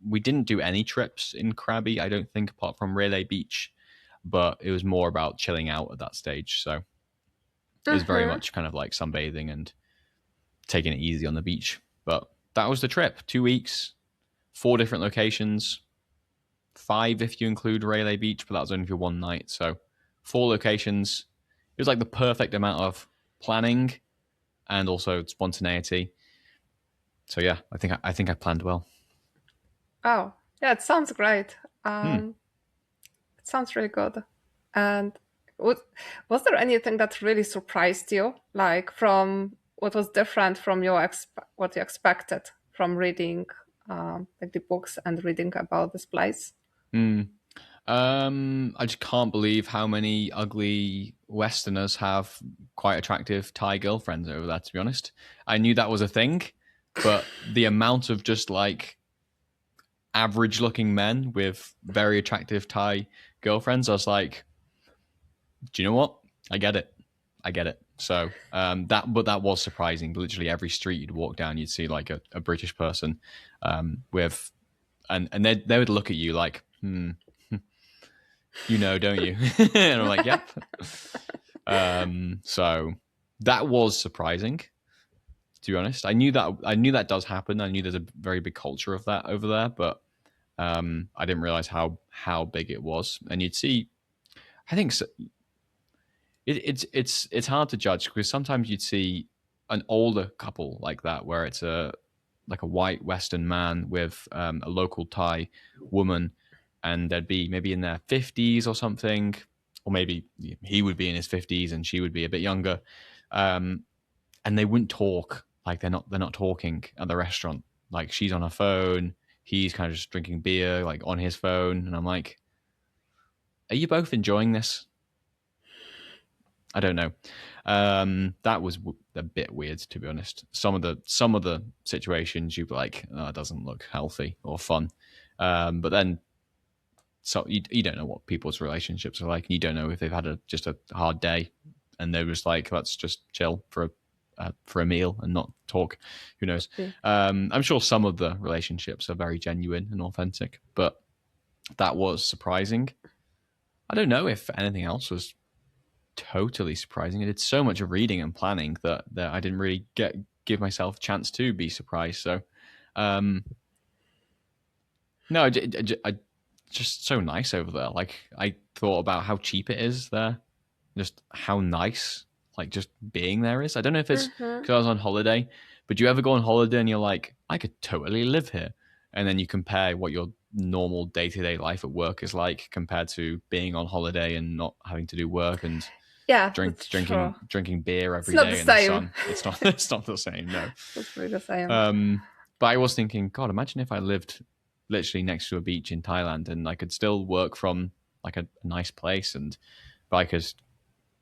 we didn't do any trips in Krabi, I don't think, apart from Railay Beach, but it was more about chilling out at that stage. So it was very Mm-hmm. much kind of like sunbathing and taking it easy on the beach. But that was the trip. 2 weeks, 4 different locations, 5 if you include Railay Beach, but that was only for one night. So 4 locations. It was like the perfect amount of planning and also spontaneity. So yeah, I think I planned well. Oh, yeah, it sounds great. Hmm. It sounds really good. And was, was there anything that really surprised you, like from what was different from what you expected from reading like the books and reading about this place? Hmm. I just can't believe how many ugly Westerners have quite attractive Thai girlfriends over there, to be honest. I knew that was a thing, but the amount of just like average looking men with very attractive Thai girlfriends, I was like, do you know what? I get it. I get it. So that was surprising. Literally every street you'd walk down, you'd see like a British person with, and they would look at you like, you know, don't you? And I'm like, yep. So that was surprising, to be honest. I knew that does happen. I knew there's a very big culture of that over there, but I didn't realize how big it was. And you'd see, I think so, it's hard to judge because sometimes you'd see an older couple like that where it's a like a white Western man with a local Thai woman, and they'd be maybe in their 50s or something, or maybe he would be in his 50s and she would be a bit younger, um, and they wouldn't talk. Like they're not talking at the restaurant. Like she's on her phone, he's kind of just drinking beer like on his phone, and I'm like, are you both enjoying this? I don't know. That was a bit weird, to be honest. Some of the situations you'd be like, oh, it doesn't look healthy or fun. But then, so you don't know what people's relationships are like. You don't know if they've had just a hard day, and they're just like, let's just chill for a meal and not talk. Who knows? Yeah. I'm sure some of the relationships are very genuine and authentic, but that was surprising. I don't know if anything else was totally surprising. I did so much of reading and planning that I didn't really give myself a chance to be surprised. So, um, no, just so nice over there. Like I thought about how cheap it is there, just how nice like just being there is. I don't know if it's Mm-hmm. because I was on holiday, but do you ever go on holiday and you're like, I could totally live here, and then you compare what your normal day to day life at work is like compared to being on holiday and not having to do work and Yeah, that's true. drinking beer It's every not the day in the same. sun. It's not it's not the same, no. It's really the same. But I was thinking, God, imagine if I lived literally next to a beach in Thailand and I could still work from like a nice place, and but I could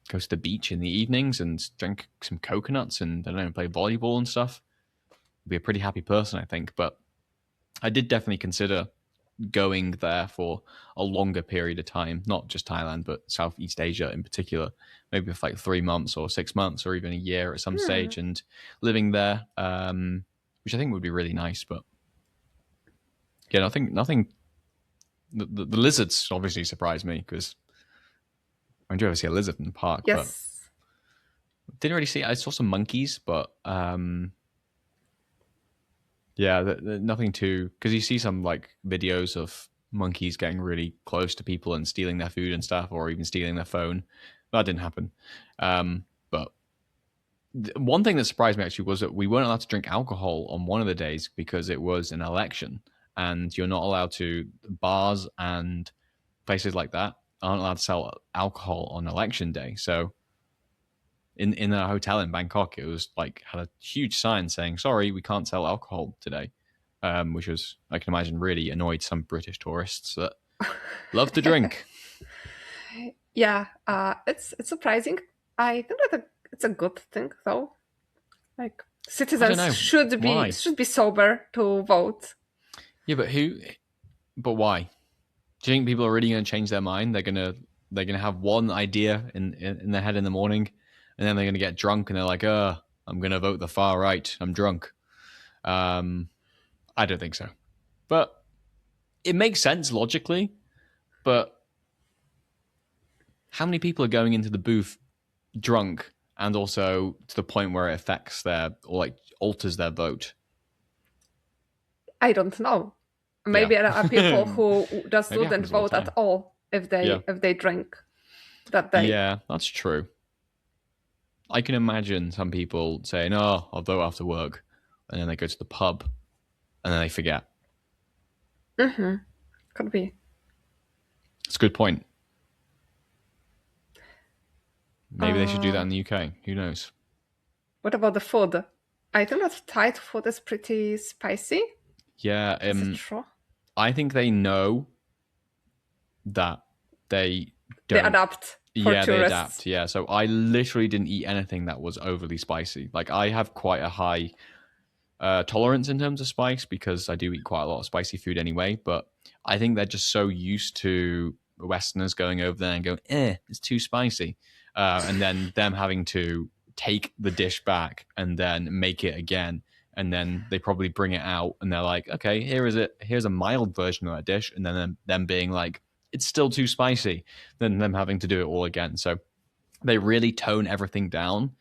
go to the beach in the evenings and drink some coconuts and I don't know, play volleyball and stuff. I'd be a pretty happy person, I think. But I did definitely consider going there for a longer period of time, not just Thailand, but Southeast Asia in particular, maybe for like 3 months or 6 months or even a year at some Hmm. stage and living there, which I think would be really nice. But yeah, nothing. The lizards obviously surprised me because I do ever see a lizard in the park, but Yes. didn't really see. I saw some monkeys, but yeah, nothing too, because you see some like videos of monkeys getting really close to people and stealing their food and stuff, or even stealing their phone. That didn't happen. But one thing that surprised me actually was that we weren't allowed to drink alcohol on one of the days because it was an election, and you're not allowed to bars and places like that aren't allowed to sell alcohol on election day. So in a hotel in Bangkok, it was like had a huge sign saying, "Sorry, we can't sell alcohol today," which was I can imagine really annoyed some British tourists that love to drink. Yeah, it's surprising. I think that it's a good thing though. Like I don't citizens know why. should be sober to vote. Yeah, but who? But why? Do you think people are really going to change their mind? They're gonna have one idea in their head in the morning, and then they're gonna get drunk and they're like, I'm gonna vote the far right. I'm drunk." I don't think so, but it makes sense logically, but how many people are going into the booth drunk and also to the point where it affects their or like alters their vote? I don't know. Yeah. Maybe there are people who just Maybe it wouldn't happens all the vote at time. all Yeah. if they drink that day. Yeah, that's true. I can imagine some people saying, "Oh, I'll vote after work," and then they go to the pub and then they forget. Mm-hmm. Could be. It's a good point. Maybe they should do that Uh, in the UK. Who knows? what about the food? I think that Thai food is pretty spicy. Yeah, Is it true? I think they know that they They don't. adapt for Yeah, they tourists. adapt. Yeah, so I literally didn't eat anything that was overly spicy. Like I have quite a high tolerance in terms of spice because I do eat quite a lot of spicy food anyway. But I think they're just so used to Westerners going over there and going, it's too spicy. And then them having to take the dish back and then make it again. And then they probably bring it out and they're like, okay, here is it. Here's a mild version of that dish. And then them being like, it's still too spicy. Then them having to do it all again. So they really tone everything down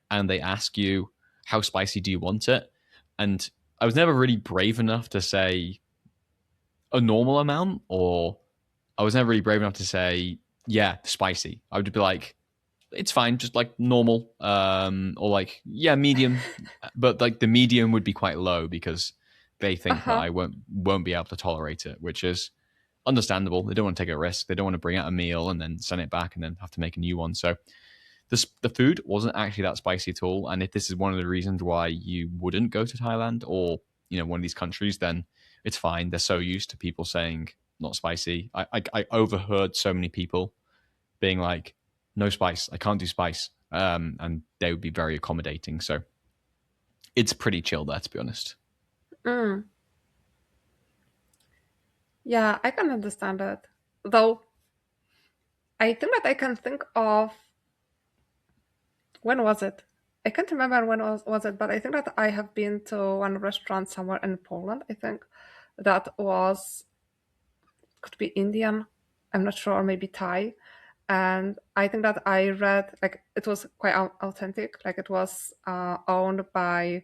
and they ask you, how spicy do you want it? And I was never really brave enough to say a normal amount, or I was never really brave enough to say, yeah, spicy. I would be like, it's fine, just like normal, or like, yeah, medium. But like the medium would be quite low because they think that Uh-huh. I won't be able to tolerate it, which is understandable. They don't want to take a risk. They don't want to bring out a meal and then send it back and then have to make a new one. So the food wasn't actually that spicy at all. And if this is one of the reasons why you wouldn't go to Thailand or one of these countries, then it's fine. They're so used to people saying not spicy. I overheard so many people being like, no spice, I can't do spice, and they would be very accommodating. So it's pretty chill there, to be honest. Mm. Yeah, I can understand that. Though I think that I can think of when was it? I can't remember when was it, but I think that I have been to one restaurant somewhere in Poland. I think that was could be Indian. I'm not sure, or maybe Thai. And I think that I read like it was quite authentic. Like it was owned by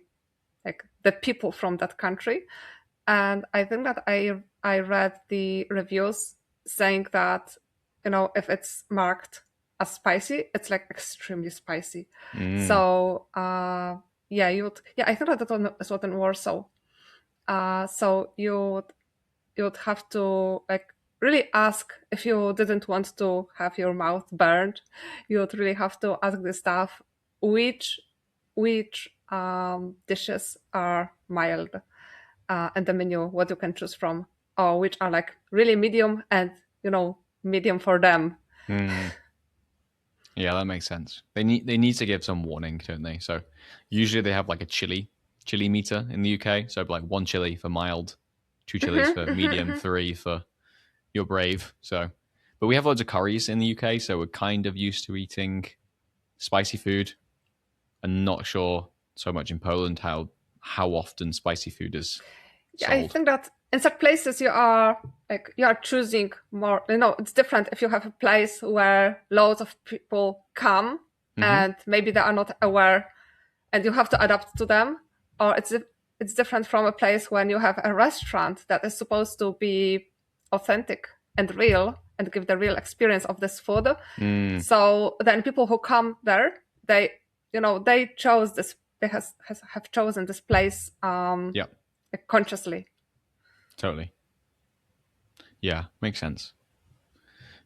like the people from that country. And I think that I read the reviews saying that if it's marked as spicy, it's like extremely spicy. Mm, So yeah, I think that was what in Warsaw. So you'd have to like really ask if you didn't want to have your mouth burned. You would really have to ask the staff which dishes are mild and the menu, what you can choose from, or which are like really medium and medium for them. mm. Yeah, that makes sense. They need to give some warning, don't they? So usually they have like a chili meter in the UK. So like one chili for mild, two chilies for medium, three for you're brave. So, but we have loads of curries in the UK, so we're kind of used to eating spicy food. I'm not sure so much in Poland how often spicy food is Yeah, I sold. think that in such places you are choosing more. It's different if you have a place where loads of people come Hmm. and maybe they are not aware and you have to adapt to them, or it's different from a place when you have a restaurant that is supposed to be authentic and real and give the real experience of this food. Mm, So then people who come there, they chose this. They have chosen this place yeah, consciously. totally. Yeah, makes sense.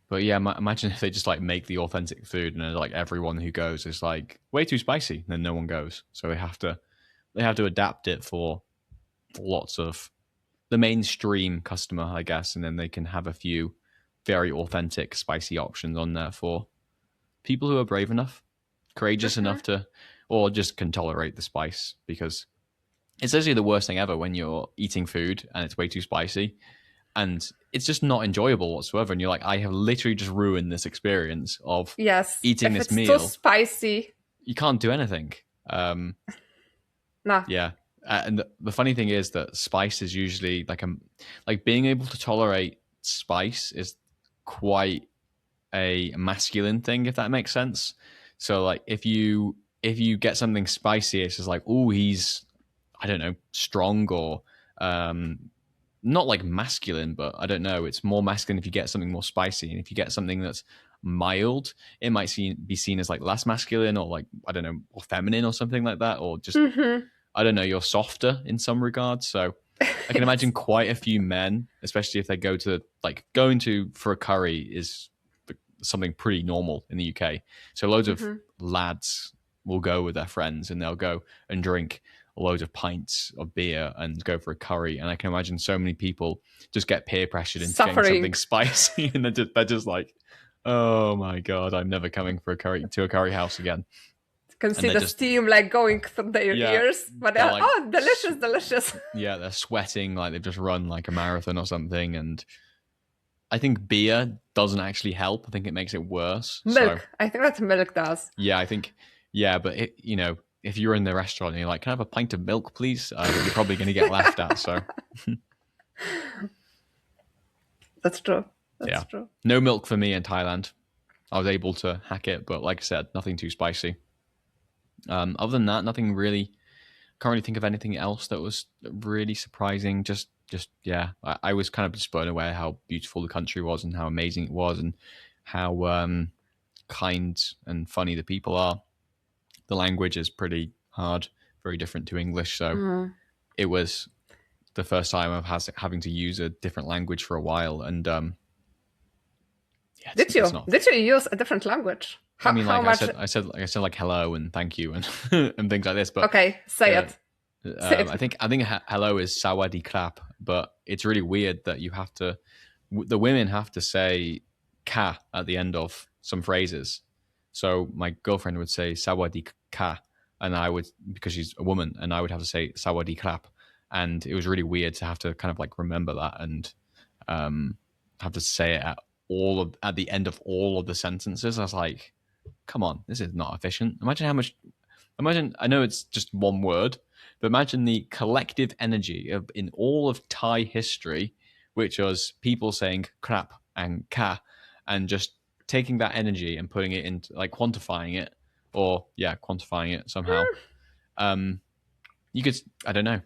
But yeah, imagine if they just like make the authentic food and then, like everyone who goes is like way too spicy, then no one goes. So they have to adapt it for lots of the mainstream customer, I guess, and then they can have a few very authentic spicy options on there for people who are brave enough, courageous enough Hmm. to, or just can tolerate the spice because it's actually the worst thing ever when you're eating food and it's way too spicy and it's just not enjoyable whatsoever. And you're like, I have literally just ruined this experience of Yes, eating if this it's too meal. spicy, You can't do anything. nah. Yeah. And the funny thing is that spice is usually like being able to tolerate spice is quite a masculine thing, if that makes sense. So like if you get something spicy, it's just like, oh, he's, I don't know, strong, or not like masculine, but I don't know. It's more masculine if you get something more spicy, and if you get something that's mild, it might be seen as like less masculine, or like, I don't know, or feminine or something like that, or just I don't know, you're softer in some regards. So I can imagine quite a few men, especially if they go to like going to for a curry is something pretty normal in the UK. So loads of lads will go with their friends and they'll go and drink loads of pints of beer and go for a curry. And I can imagine so many people just get peer pressured into getting something spicy, and they're just like, oh my God, I'm never coming for a curry house again. You can see the steam like going through their ears, but they're like, oh, delicious. Yeah, they're sweating like they've just run like a marathon or something. And I think beer doesn't actually help. I think it makes it worse. Milk. So, I think that's milk does. Yeah, I think, yeah, but if you're in the restaurant and you're like, can I have a pint of milk, please? You're probably going to get laughed at. So that's true. That's true. No milk for me in Thailand. I was able to hack it, but like I said, nothing too spicy. Other than that, nothing really. Can't really think of anything else that was really surprising. Just yeah, I was kind of just blown away how beautiful the country was and how amazing it was, and how kind and funny the people are. The language is pretty hard, very different to English. So it was the first time of having to use a different language for a while. And yeah, did you use a different language? I mean, like I said like hello and thank you and and things like this. But okay, say it. I think hello is sawadee krap, but it's really weird that the women have to say ka at the end of some phrases. So my girlfriend would say sawadee ka, and I would, because she's a woman, and I would have to say sawadee krap, and it was really weird to have to kind of like remember that and have to say it at the end of all of the sentences. I was like, come on, this is not efficient. Imagine, I know it's just one word, but imagine the collective energy in all of Thai history, which was people saying crap and ka, and just taking that energy and putting it into like quantifying it somehow. You could, I don't know,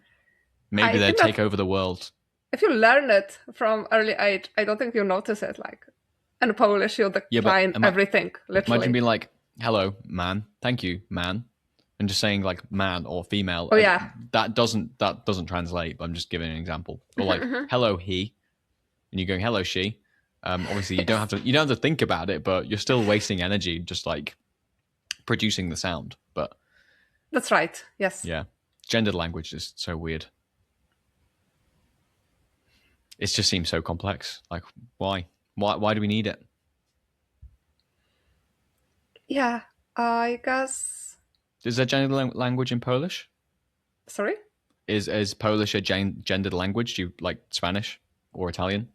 maybe they'd take over the world. If you learn it from early age, I don't think you'll notice it. Like in Polish, you'll decline everything, literally. Imagine being like, hello, man, thank you, man. And just saying like man or female. Oh yeah. That doesn't translate, but I'm just giving an example. Or like hello he, and you're going hello she. Obviously you don't have to think about it, but you're still wasting energy just like producing the sound. But that's right. Yes. Yeah. Gendered language is so weird. It just seems so complex. Like why do we need it? Yeah, I guess. Is there gendered language in Polish? Sorry? Is Polish a gendered language? Do you like Spanish or Italian?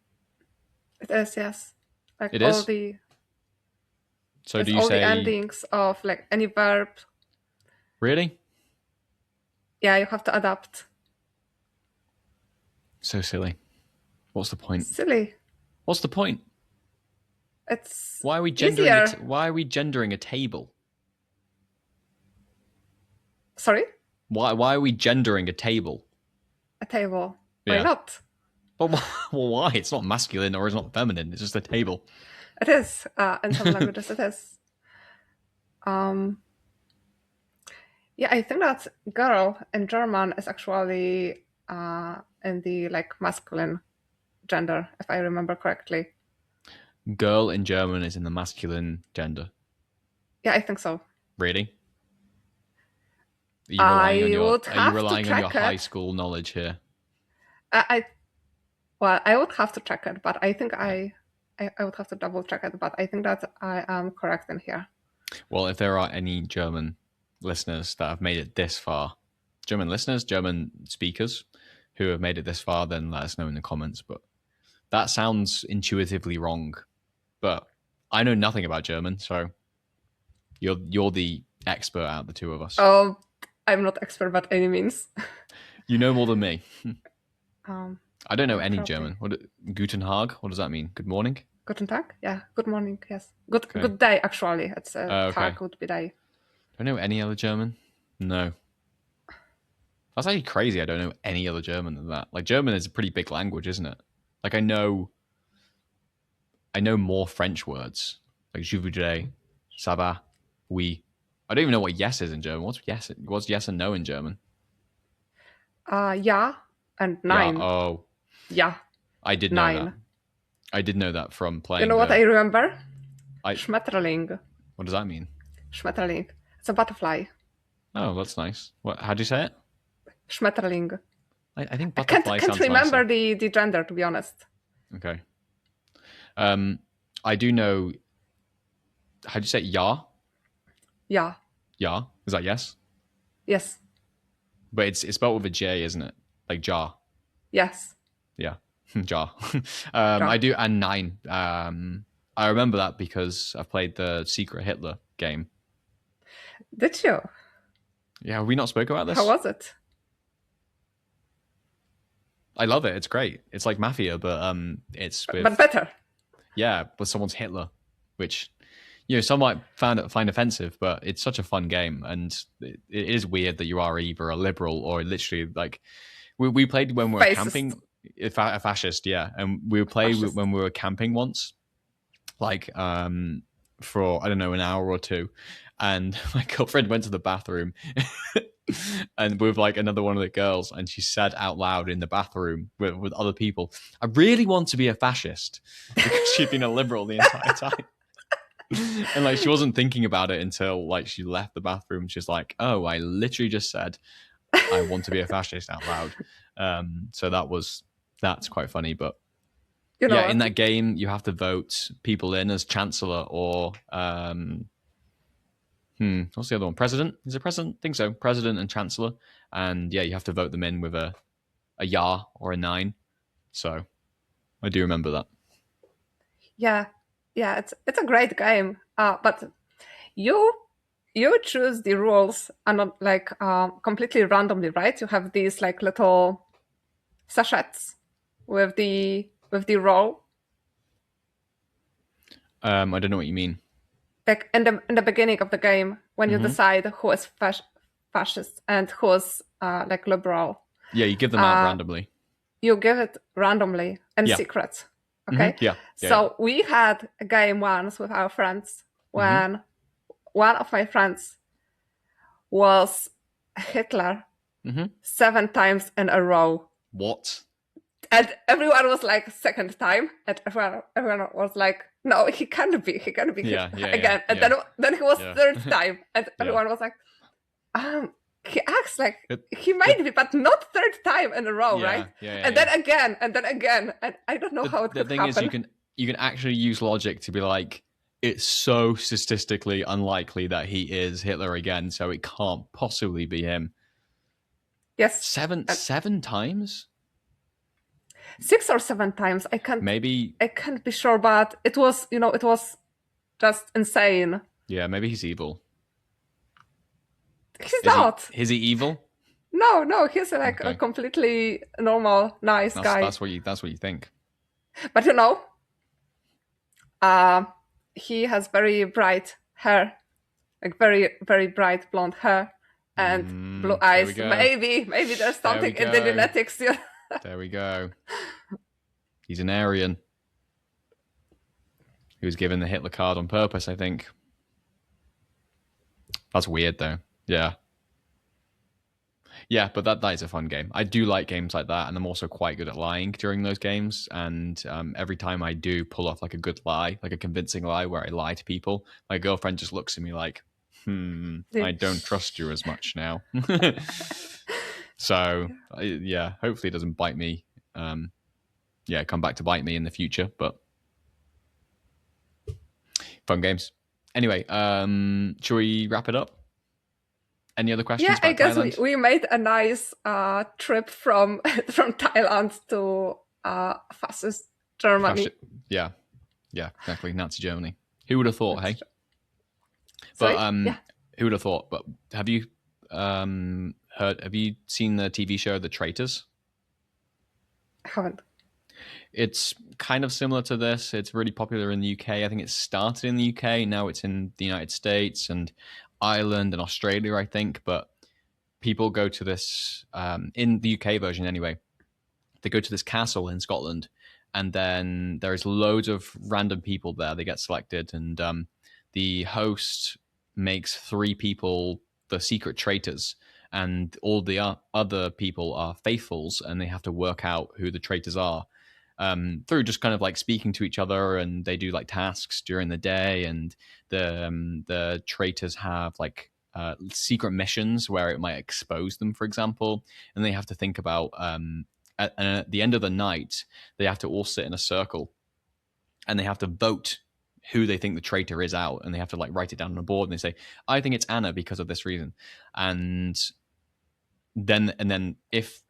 It is, yes. Like it all is? the. So do you say all the endings of like any verb? Really? Yeah, you have to adapt. So silly. What's the point? Silly. What's the point? It's why are we gendering a table? Sorry? Why are we gendering a table? A table. Why not? Well, why? It's not masculine or it's not feminine. It's just a table. It is. In some languages, it is. Yeah, I think that girl in German is actually in the like masculine gender, if I remember correctly. Girl in German is in the masculine gender. Yeah, I think so. Really? Are you relying on your high school knowledge here? I would have to check it, but I think I would have to double check it, but I think that I am correct in here. Well, if there are any German listeners that have made it this far, German speakers who have made it this far, then let us know in the comments. But that sounds intuitively wrong. But I know nothing about German, so you're the expert out of the two of us. Oh, I'm not expert by any means. You know more than me. I don't know any Probably. German. Guten Tag? What does that mean? Good morning? Guten Tag? Yeah, good morning, yes. Good Okay. good day, actually. It's Okay. Tag would be day. Do I know any other German? No. That's actually crazy. I don't know any other German than that. Like, German is a pretty big language, isn't it? Like, I know more French words. Like, je voudrais, ça va, oui. I don't even know what yes is in German. What's yes and no in German? Yeah, and nine. Yeah. Oh, Yeah, I did know 9. that. I did know that from playing. You know what I remember? I- Schmetterling. What does that mean? Schmetterling. It's a butterfly. Oh, that's nice. How do you say it? Schmetterling. I think I butterfly can't sounds remember nicer. the gender, to be honest. Okay. I do know. How do you say it? Ja? Yeah. Ja? Is that yes? Yes. But it's spelled with a J, isn't it? Like jar. Yes. Yeah. Jar. I do, and 9. I remember that because I've played the Secret Hitler game. Did you? Yeah, have we not spoke about this? How was it? I love it. It's great. It's like Mafia, but it's with, but better. Yeah, with someone's Hitler, which, you know, some might find offensive, but it's such a fun game, and it is weird that you are either a liberal or literally like we played when we were camping. A fascist, yeah, and we played when we were camping once, like for I don't know, an hour or two, and my girlfriend went to the bathroom. And with like another one of the girls, and she said out loud in the bathroom with other people, I really want to be a fascist, because she'd been a liberal the entire time. And like she wasn't thinking about it until like she left the bathroom. She's like, oh, I literally just said I want to be a fascist out loud. So that's quite funny. But you know, yeah, in that game you have to vote people in as chancellor or what's the other one? President? Is it president? I think so. President and chancellor. And yeah, you have to vote them in with a ja or a 9. So I do remember that. Yeah, it's a great game. But you choose the rules and not like completely randomly, right? You have these like little sachets with the role. I don't know what you mean. Like in the beginning of the game, when you decide who is fascist and who is like liberal. Yeah, you give them out randomly. You give it randomly in secret. Okay. Yeah. So we had a game once with our friends when one of my friends was Hitler 7 times in a row. What? And everyone was like second time, and everyone was like, no, he can't be again. And then he was third time, and everyone was like, he acts like he might be, but not third time in a row, right? And then again, and I don't know how it could happen. The thing is, you can actually use logic to be like, it's so statistically unlikely that he is Hitler again, so it can't possibly be him. Yes. 7 times? 6 or 7 times. I can't be sure, but it was just insane. Yeah, maybe he's evil. He's not. Is he evil? No, he's like a completely normal, nice guy. That's what you think. But he has very bright hair, like very, very bright blonde hair and blue eyes. Maybe there's something in the genetics. There we go. He's an Aryan. He was given the Hitler card on purpose, I think. That's weird, though. Yeah. Yeah, but that is a fun game. I do like games like that, and I'm also quite good at lying during those games. And every time I do pull off like a good lie, like a convincing lie where I lie to people, my girlfriend just looks at me like, I don't trust you as much now. So, yeah, hopefully it doesn't bite me. Come back to bite me in the future. But fun games. Anyway, shall we wrap it up? Any other questions? Yeah, I guess we made a nice trip from Thailand to fascist Germany. Yeah, exactly. Nazi Germany. Who would have thought? Hey, but who would have thought? But have you heard? Have you seen the TV show The Traitors? I haven't. It's kind of similar to this. It's really popular in the UK. I think it started in the UK. Now it's in the United States and Ireland and Australia, I think. But people go to this, in the UK version anyway, they go to this castle in Scotland, and then there's loads of random people there. They get selected, and the host makes 3 people the secret traitors, and all the other people are faithfuls, and they have to work out who the traitors are, through just kind of like speaking to each other, and they do like tasks during the day, and the traitors have like secret missions where it might expose them, for example, and they have to think about at the end of the night they have to all sit in a circle, and they have to vote who they think the traitor is out, and they have to like write it down on a board, and they say, I think it's Anna because of this reason. And then if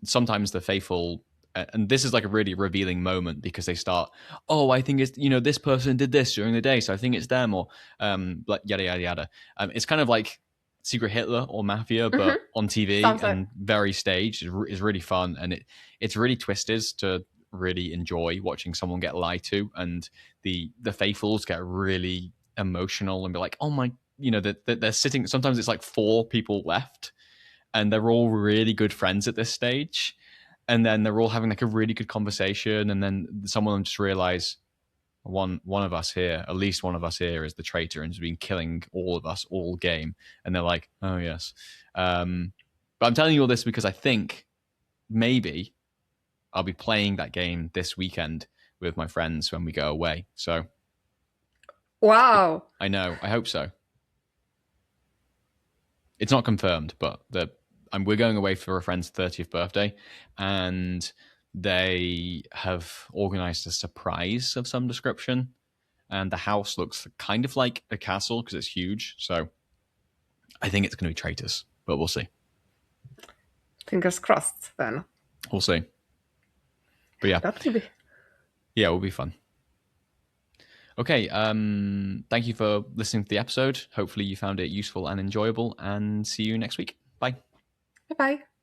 sometimes the faithful, and this is like a really revealing moment, because they start, oh, I think it's, this person did this during the day, so I think it's them, or like yada yada yada. It's kind of like Secret Hitler or Mafia, but on TV. Sounds and like very staged. Is really fun, and it's really twisted to really enjoy watching someone get lied to, and the faithfuls get really emotional and be like, oh my, that they're sitting, sometimes it's like 4 people left, and they're all really good friends at this stage, and then they're all having like a really good conversation, and then some of them just realize one of us here, at least one of us here, is the traitor and has been killing all of us all game, and they're like, oh yes. But I'm telling you all this because I think maybe I'll be playing that game this weekend with my friends when we go away. So wow. I know, I hope so. It's not confirmed, but we're going away for a friend's 30th birthday, and they have organized a surprise of some description, and the house looks kind of like a castle because it's huge. So I think it's going to be Traitors, but we'll see. Fingers crossed then. We'll see. But yeah, That will be. Yeah, it will be fun. Okay, thank you for listening to the episode. Hopefully you found it useful and enjoyable, and see you next week. Bye. Bye-bye.